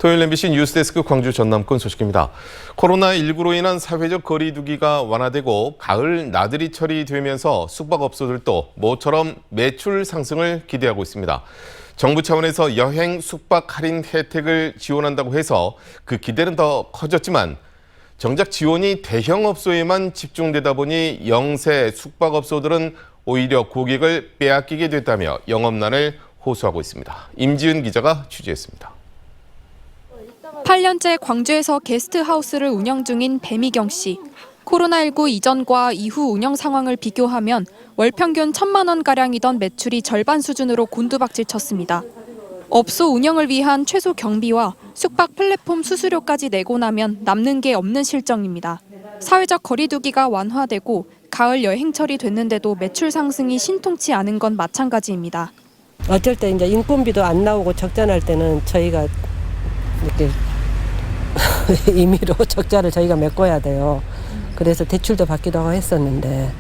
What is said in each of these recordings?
토요일 MBC 뉴스데스크 광주 전남권 소식입니다. 코로나19로 인한 사회적 거리 두기가 완화되고 가을 나들이철이 되면서 숙박업소들도 모처럼 매출 상승을 기대하고 있습니다. 정부 차원에서 여행 숙박 할인 혜택을 지원한다고 해서 그 기대는 더 커졌지만 정작 지원이 대형업소에만 집중되다 보니 영세 숙박업소들은 오히려 고객을 빼앗기게 됐다며 영업난을 호소하고 있습니다. 임지은 기자가 취재했습니다. 8년째 광주에서 게스트하우스를 운영 중인 배미경 씨. 코로나19 이전과 이후 운영 상황을 비교하면 월 평균 1,000만 원가량이던 매출이 절반 수준으로 곤두박질 쳤습니다. 업소 운영을 위한 최소 경비와 숙박 플랫폼 수수료까지 내고 나면 남는 게 없는 실정입니다. 사회적 거리두기가 완화되고 가을 여행철이 됐는데도 매출 상승이 신통치 않은 건 마찬가지입니다. 어쩔 때 이제 인건비도 안 나오고 적자 날 때는 저희가 이렇게 임의로 적자를 저희가 메꿔야 돼요. 그래서 대출도 받기도 하고 했었는데.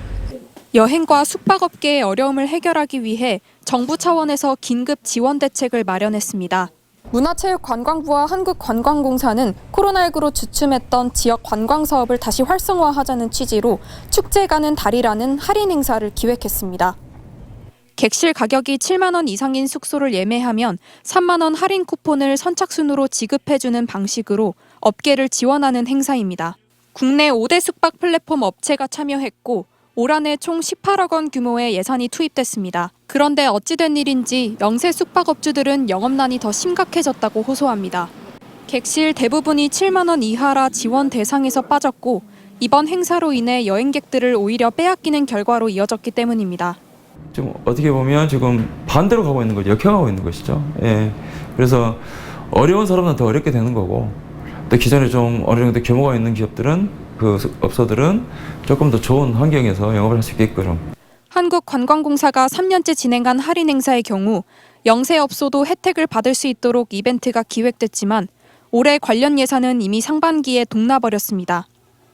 여행과 숙박업계의 어려움을 해결하기 위해 정부 차원에서 긴급 지원 대책을 마련했습니다. 문화체육관광부와 한국관광공사는 코로나19로 주춤했던 지역 관광 사업을 다시 활성화하자는 취지로 축제 가는 달이라는 할인 행사를 기획했습니다. 객실 가격이 7만 원 이상인 숙소를 예매하면 3만 원 할인 쿠폰을 선착순으로 지급해주는 방식으로 업계를 지원하는 행사입니다. 국내 5대 숙박 플랫폼 업체가 참여했고 올 한 해 총 18억 원 규모의 예산이 투입됐습니다. 그런데 어찌된 일인지 영세 숙박업주들은 영업난이 더 심각해졌다고 호소합니다. 객실 대부분이 7만 원 이하라 지원 대상에서 빠졌고 이번 행사로 인해 여행객들을 오히려 빼앗기는 결과로 이어졌기 때문입니다. 좀 어떻게 보면 지금 반대로 가고 있는 거죠. 역행하고 있는 것이죠. 예. 그래서 어려운 사람은 더 어렵게 되는 거고 또 기존에 좀 어느 정도 규모가 있는 기업들은 그 업소들은 조금 더 좋은 환경에서 영업을 할 수 있게끔. 한국관광공사가 3년째 진행한 할인 행사의 경우 영세업소도 혜택을 받을 수 있도록 이벤트가 기획됐지만 올해 관련 예산은 이미 상반기에 동나버렸습니다.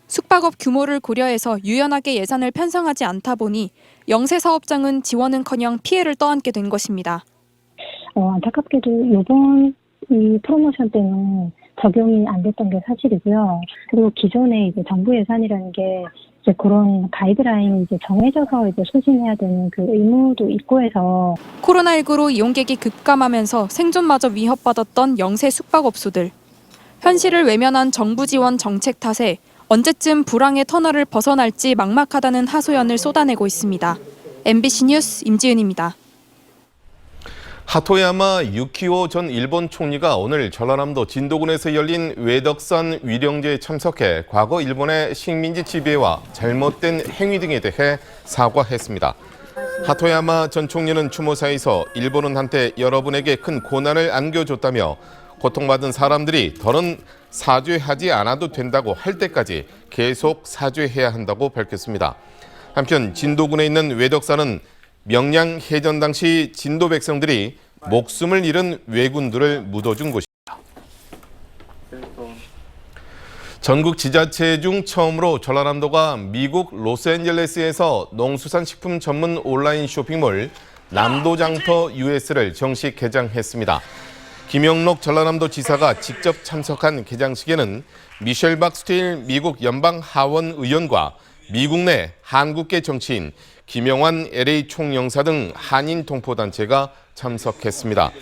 숙박업 규모를 고려해서 유연하게 예산을 편성하지 않다 보니 영세 사업장은 지원은커녕 피해를 떠안게 된 것입니다. 안타깝게도 이번 이 프로모션 때는 적용이 안 됐던 게 사실이고요. 그리고 기존에 이제 정부 예산이라는 게 이제 그런 가이드라인이 이제 정해져서 이제 소진해야 되는 그 의무도 있고 해서 코로나19로 이용객이 급감하면서 생존마저 위협받았던 영세 숙박업소들. 현실을 외면한 정부 지원 정책 탓에 언제쯤 불황의 터널을 벗어날지 막막하다는 하소연을 쏟아내고 있습니다. MBC 뉴스 임지은입니다. 하토야마 유키오 전 일본 총리가 오늘 전라남도 진도군에서 열린 외덕산 위령제에 참석해 과거 일본의 식민지 지배와 잘못된 행위 등에 대해 사과했습니다. 하토야마 전 총리는 추모사에서 일본은 한때 여러분에게 큰 고난을 안겨줬다며 고통받은 사람들이 더는 사죄하지 않아도 된다고 할 때까지 계속 사죄해야 한다고 밝혔습니다. 한편 진도군에 있는 외덕산은 명량 해전 당시 진도 백성들이 목숨을 잃은 왜군들을 묻어준 곳입니다. 전국 지자체 중 처음으로 전라남도가 미국 로스앤젤레스에서 농수산식품 전문 온라인 쇼핑몰 남도장터 US를 정식 개장했습니다. 김영록 전라남도 지사가 직접 참석한 개장식에는 미셸 박스틸 미국 연방 하원 의원과 미국 내 한국계 정치인 김영환 LA 총영사 등 한인 동포단체가 참석했습니다.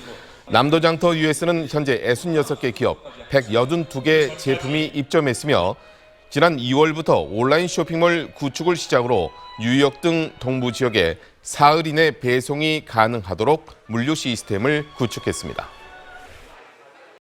남도장터 US는 현재 66개 기업, 182개 제품이 입점했으며 지난 2월부터 온라인 쇼핑몰 구축을 시작으로 뉴욕 등 동부 지역에 사흘 이내 배송이 가능하도록 물류 시스템을 구축했습니다.